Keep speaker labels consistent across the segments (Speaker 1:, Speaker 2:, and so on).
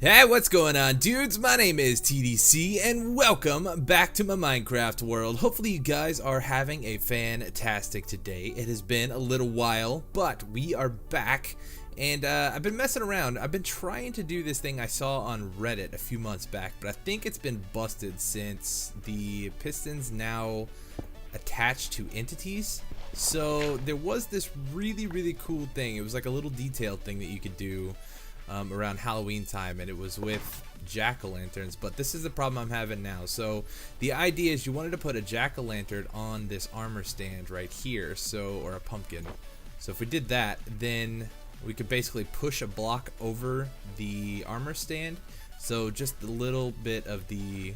Speaker 1: Hey, what's going on, dudes? My name is TDC, and welcome back to my Minecraft world. Hopefully you guys are having a fantastic day. It has been a little while, but we are back, and I've been messing around. I've been trying to do this thing I saw on Reddit a few months back, but I think it's been busted since the piston's now attached to entities. So there was this really cool thing. It was like a little detailed thing that you could do around Halloween time, and it was with jack-o'-lanterns, but this is the problem I'm having now. So the idea is you wanted to put a jack-o'-lantern on this armor stand right here, or a pumpkin. So if we did that, then we could basically push a block over the armor stand, so just a little bit of the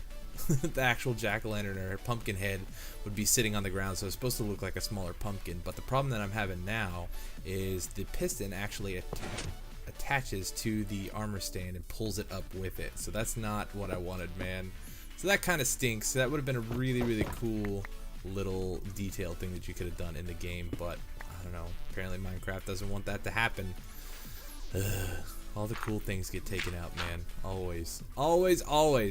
Speaker 1: the actual jack-o'-lantern or pumpkin head would be sitting on the ground, so it's supposed to look like a smaller pumpkin. But the problem that I'm having now is the piston actually attaches to the armor stand and pulls it up with it. So that's not what I wanted, man. So that kind of stinks. That would have been a really cool little detail thing that you could have done in the game, but I don't know. Apparently Minecraft doesn't want that to happen. All the cool things get taken out, man. Always.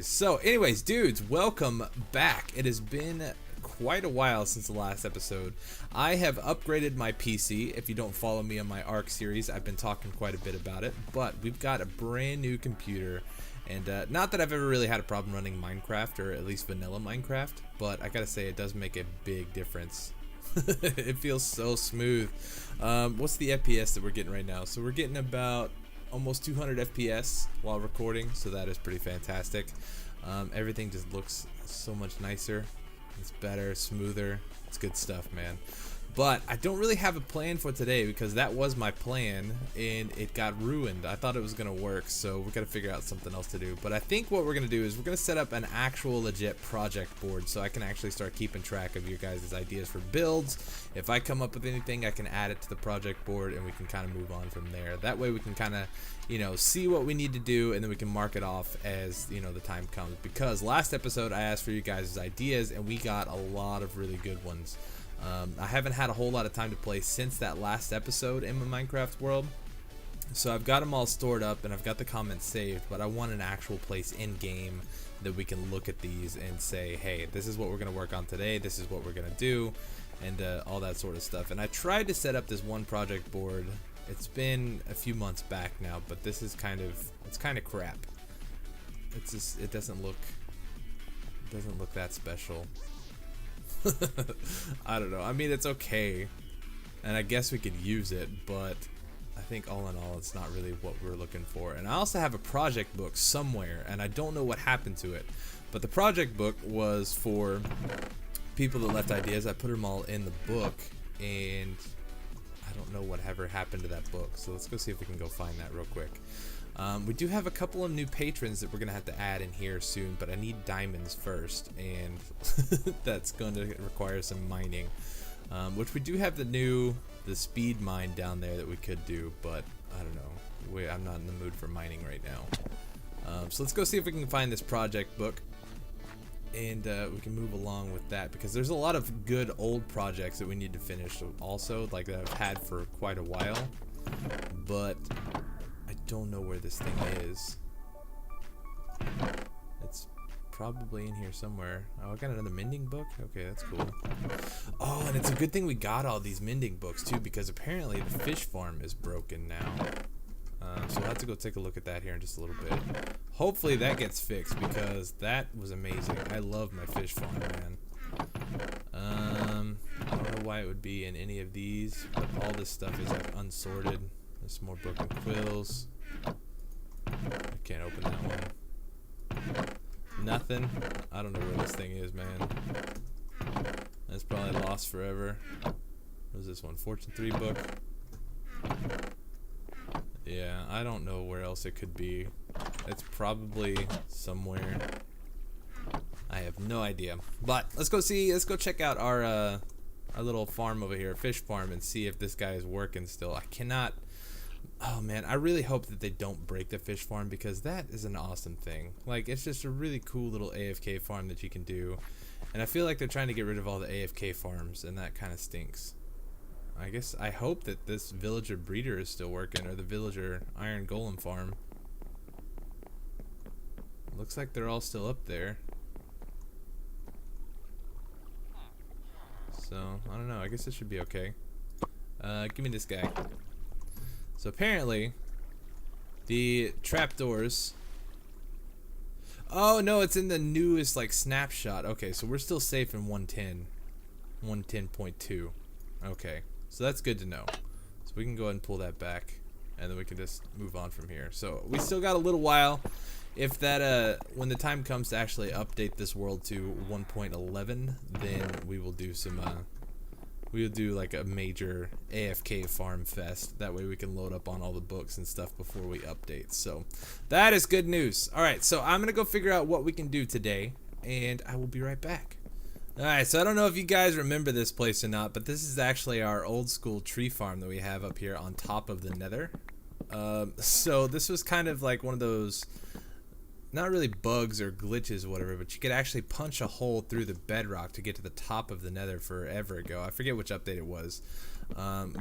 Speaker 1: So anyways, dudes, welcome back. It has been quite a while since the last episode. I have upgraded my PC. If you don't follow me on my ARK series, I've been talking quite a bit about it, but we've got a brand new computer, and not that I've ever really had a problem running Minecraft, or at least vanilla Minecraft, but I gotta say it does make a big difference. It feels so smooth. What's the FPS that we're getting right now? So we're getting about almost 200 FPS while recording, so that is pretty fantastic. Everything just looks so much nicer. It's better, smoother. It's good stuff, man. But I don't really have a plan for today, because that was my plan and it got ruined. I thought it was gonna work, so we gotta figure out something else to do. But I think what we're gonna do is we're gonna set up an actual legit project board, so I can actually start keeping track of your guys' ideas for builds. If I come up with anything, I can add it to the project board and we can kind of move on from there. That way we can kind of, see what we need to do, and then we can mark it off as, the time comes. Because last episode I asked for you guys' ideas and we got a lot of really good ones. I haven't had a whole lot of time to play since that last episode in my Minecraft world, so I've got them all stored up and I've got the comments saved, but I want an actual place in game that we can look at these and say, hey, this is what we're going to work on today, this is what we're going to do, and all that sort of stuff. And I tried to set up this one project board. It's been a few months back now, but this is kind of crap. It's just, it doesn't look that special. I don't know. I mean, it's okay, and I guess we could use it, but I think all in all, it's not really what we're looking for. And I also have a project book somewhere, and I don't know what happened to it. But the project book was for people that left ideas. I put them all in the book, and I don't know whatever happened to that book. So let's go see if we can go find that real quick. We do have a couple of new patrons that we're going to have to add in here soon, but I need diamonds first, and that's going to require some mining, which we do have the speed mine down there that we could do, but I don't know. I'm not in the mood for mining right now. So let's go see if we can find this project book, and we can move along with that, because there's a lot of good old projects that we need to finish also, like that I've had for quite a while, but I don't know where this thing is. It's probably in here somewhere. Oh, I got another mending book? Okay, that's cool. Oh, and it's a good thing we got all these mending books too, because apparently the fish farm is broken now. So we'll have to go take a look at that here in just a little bit. Hopefully that gets fixed, because that was amazing. I love my fish farm, man. I don't know why it would be in any of these, but all this stuff is like unsorted. There's some more broken quills. I can't open that one. Nothing. I don't know where this thing is, man. It's probably lost forever. What is this one? Fortune 3 book. Yeah, I don't know where else it could be. It's probably somewhere. I have no idea. But let's go check out our little farm over here, fish farm, and see if this guy is working still. I cannot. Oh man, I really hope that they don't break the fish farm, because that is an awesome thing. Like, it's just a really cool little AFK farm that you can do, and I feel like they're trying to get rid of all the AFK farms, and that kind of stinks. I hope that this villager breeder is still working, or the villager iron golem farm. Looks like they're all still up there. So, I don't know. I guess it should be okay. Give me this guy. So apparently, the trapdoors... Oh, no, it's in the newest, like, snapshot. Okay, so we're still safe in 110. 110.2. Okay, so that's good to know. So we can go ahead and pull that back, and then we can just move on from here. So we still got a little while. If that, when the time comes to actually update this world to 1.11, then we will do some, we'll do like a major AFK farm fest. That way we can load up on all the books and stuff before we update. So that is good news. Alright, so I'm going to go figure out what we can do today, and I will be right back. Alright, so I don't know if you guys remember this place or not, but this is actually our old school tree farm that we have up here on top of the nether. So this was kind of like one of those... not really bugs or glitches or whatever, but you could actually punch a hole through the bedrock to get to the top of the nether forever ago. I forget which update it was.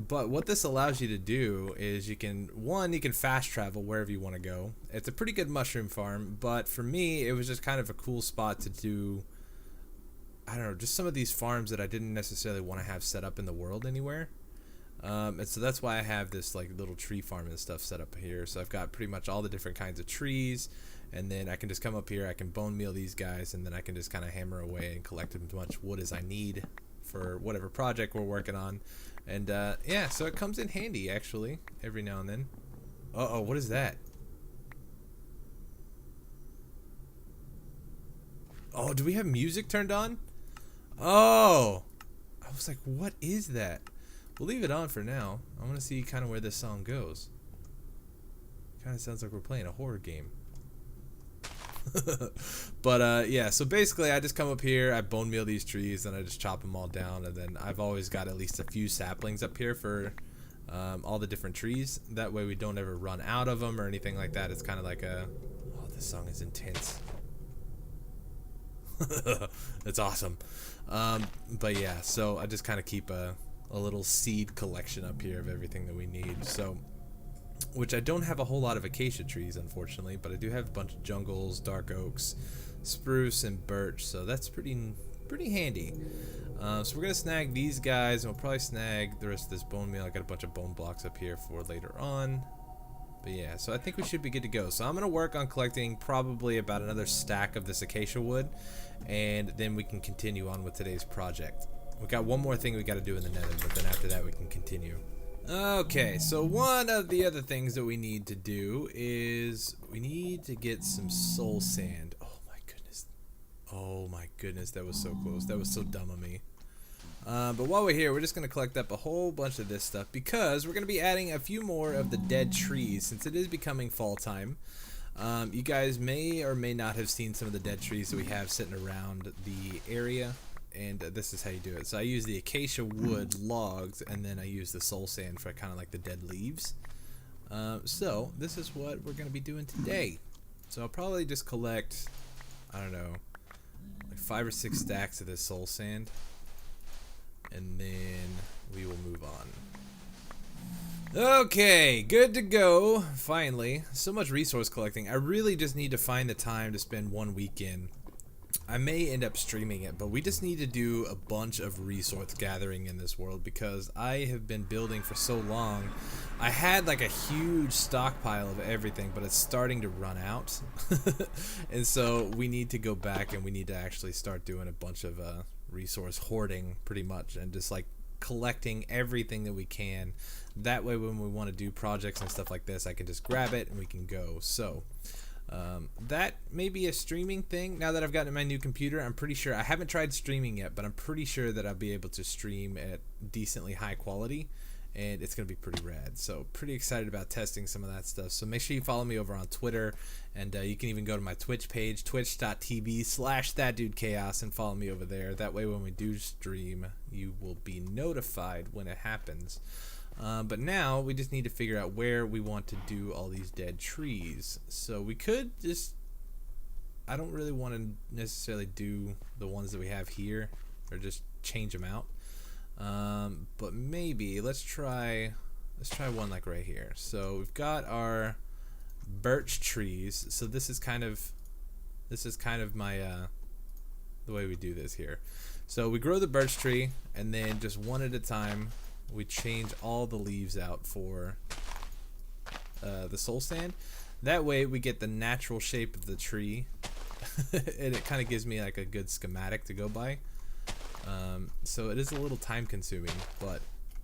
Speaker 1: But what this allows you to do is you can fast travel wherever you want to go. It's a pretty good mushroom farm, but for me, it was just kind of a cool spot to do, I don't know, just some of these farms that I didn't necessarily want to have set up in the world anywhere. And so that's why I have this like little tree farm and stuff set up here. So I've got pretty much all the different kinds of trees. And then I can just come up here, I can bone meal these guys, and then I can just kind of hammer away and collect as much wood as I need for whatever project we're working on. And yeah, so it comes in handy, actually, every now and then. Uh-oh, what is that? Oh, do we have music turned on? Oh! I was like, what is that? We'll leave it on for now. I want to see kind of where this song goes. Kind of sounds like we're playing a horror game. But yeah, so basically I just come up here, I bone meal these trees, and I just chop them all down, and then I've always got at least a few saplings up here for all the different trees. That way we don't ever run out of them or anything like that. It's kind of like a... oh, this song is intense. It's awesome. But yeah, so I just kind of keep a little seed collection up here of everything that we need. So, which I don't have a whole lot of acacia trees, unfortunately, but I do have a bunch of jungles, dark oaks, spruce, and birch, so that's pretty handy. So we're gonna snag these guys, and we'll probably snag the rest of this bone meal. I got a bunch of bone blocks up here for later on. But yeah, so I think we should be good to go. So I'm gonna work on collecting probably about another stack of this acacia wood, and then we can continue on with today's project. We got one more thing we got to do in the nether, but then after that we can continue. Okay, so one of the other things that we need to do is we need to get some soul sand. Oh my goodness. Oh my goodness, that was so close. That was so dumb of me. But while we're here, we're just going to collect up a whole bunch of this stuff because we're going to be adding a few more of the dead trees since it is becoming fall time. You guys may or may not have seen some of the dead trees that we have sitting around the area. And this is how you do it. So I use the acacia wood logs, and then I use the soul sand for kind of like the dead leaves. So this is what we're going to be doing today. So I'll probably just collect, I don't know, like 5 or 6 stacks of this soul sand, and then we will move on. Okay, good to go. Finally, so much resource collecting. I really just need to find the time to spend one weekend. I may end up streaming it, but we just need to do a bunch of resource gathering in this world because I have been building for so long. I had like a huge stockpile of everything, but it's starting to run out. And so we need to go back and we need to actually start doing a bunch of resource hoarding pretty much, and just like collecting everything that we can. That way when we want to do projects and stuff like this, I can just grab it and we can go. So that may be a streaming thing. Now that I've gotten my new computer, I'm pretty sure, I haven't tried streaming yet, but I'm pretty sure that I'll be able to stream at decently high quality, and it's going to be pretty rad. So pretty excited about testing some of that stuff. So make sure you follow me over on Twitter, and you can even go to my Twitch page, twitch.tv/thatdudechaos, and follow me over there. That way when we do stream, you will be notified when it happens. But now we just need to figure out where we want to do all these dead trees. So we could just, I don't really want to necessarily do the ones that we have here, or just change them out. But maybe let's try one like right here. So we've got our birch trees. So this is kind of This is kind of my the way we do this here. So we grow the birch tree, and then just one at a time, we change all the leaves out for the soul sand. That way we get the natural shape of the tree, and it kind of gives me like a good schematic to go by. So it is a little time consuming, but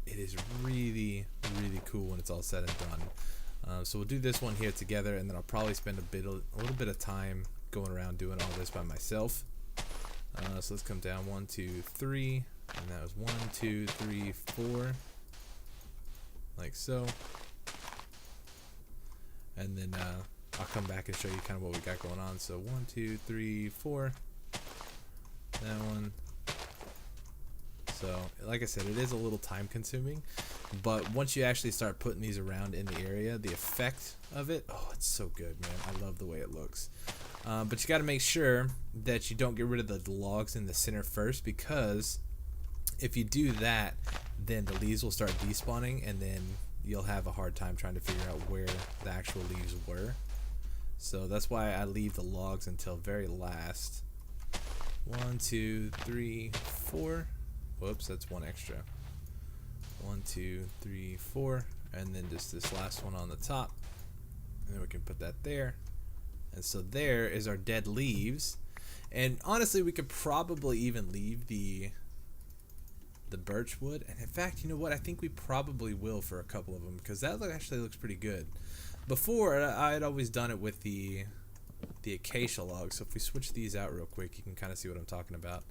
Speaker 1: it is really, really cool when it's all said and done. So we'll do this one here together, and then I'll probably spend a little bit of time going around doing all this by myself. So let's come down 1, 2, 3, and that was 1, 2, 3, 4, like so. And then I'll come back and show you kind of what we got going on. So 1, 2, 3, 4, that one. So like I said, it is a little time consuming, but once you actually start putting these around in the area, the effect of it, oh, it's so good, man. I love the way it looks. But you got to make sure that you don't get rid of the logs in the center first, because if you do that, then the leaves will start despawning, and then you'll have a hard time trying to figure out where the actual leaves were. So that's why I leave the logs until very last. 1, 2, 3, 4. Whoops, that's one extra. 1, 2, 3, 4, and then just this last one on the top, and then we can put that there. And so there is our dead leaves. And honestly, we could probably even leave the birch wood. And in fact, you know what? I think we probably will for a couple of them, because that actually looks pretty good. Before, I had always done it with the acacia logs. So if we switch these out real quick, you can kind of see what I'm talking about.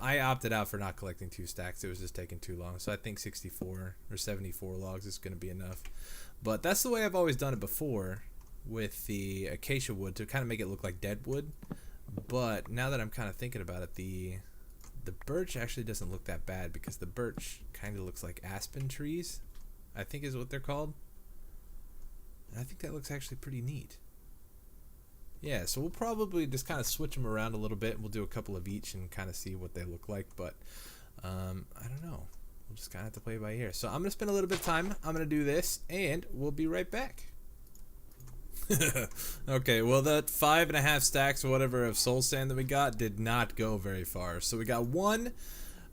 Speaker 1: I opted out for not collecting 2 stacks. It was just taking too long. So I think 64 or 74 logs is going to be enough. But that's the way I've always done it before, with the acacia wood, to kind of make it look like dead wood. But now that I'm kind of thinking about it, the birch actually doesn't look that bad, because the birch kind of looks like aspen trees, I think is what they're called. And I think that looks actually pretty neat. Yeah, so we'll probably just kind of switch them around a little bit, and we'll do a couple of each and kind of see what they look like. But I don't know. We'll just kind of have to play by ear. So I'm going to spend a little bit of time. I'm going to do this, and we'll be right back. Okay, well, that 5.5 stacks or whatever of soul sand that we got did not go very far. So we got 1,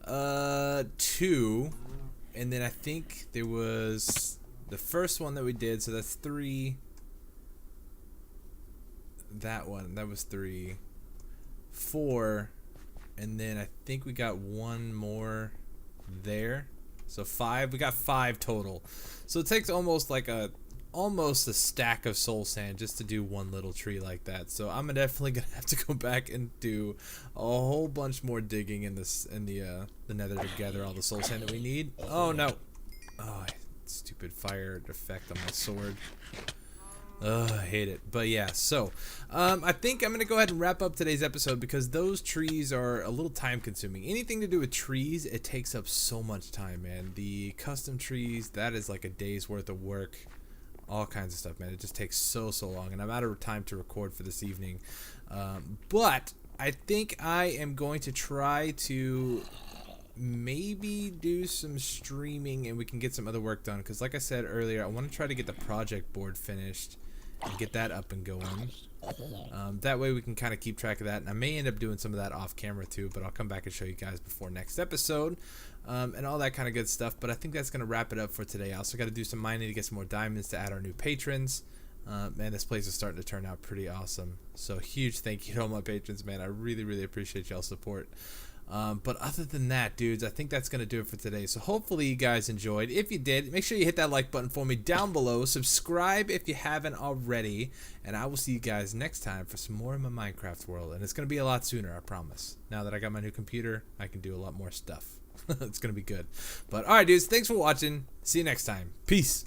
Speaker 1: 2, and then I think there was the first one that we did, so that's 3. That one, that was 3, 4, and then I think we got 1 more there, so 5. We got 5 total. So it takes almost a stack of soul sand just to do one little tree like that. So I'm definitely gonna have to go back and do a whole bunch more digging in the nether to gather all the soul sand that we need. Oh no! Oh, stupid fire effect on my sword. Ugh, I hate it. But yeah, so I think I'm going to go ahead and wrap up today's episode, because those trees are a little time consuming. Anything to do with trees, it takes up so much time, man. The custom trees, that is like a day's worth of work. All kinds of stuff, man. It just takes so long, and I'm out of time to record for this evening. But I think I am going to try to maybe do some streaming, and we can get some other work done, because like I said earlier, I want to try to get the project board finished and get that up and going. That way we can kind of keep track of that, and I may end up doing some of that off camera too, but I'll come back and show you guys before next episode, and all that kind of good stuff. But I think that's going to wrap it up for today. I also got to do some mining to get some more diamonds to add our new patrons. Man, this place is starting to turn out pretty awesome, so huge thank you to all my patrons, man. I really appreciate y'all's support. But other than that, dudes, I think that's going to do it for today. So hopefully you guys enjoyed. If you did, make sure you hit that like button for me down below. Subscribe if you haven't already. And I will see you guys next time for some more of my Minecraft world. And it's going to be a lot sooner, I promise. Now that I got my new computer, I can do a lot more stuff. It's going to be good. But alright, dudes, thanks for watching. See you next time. Peace.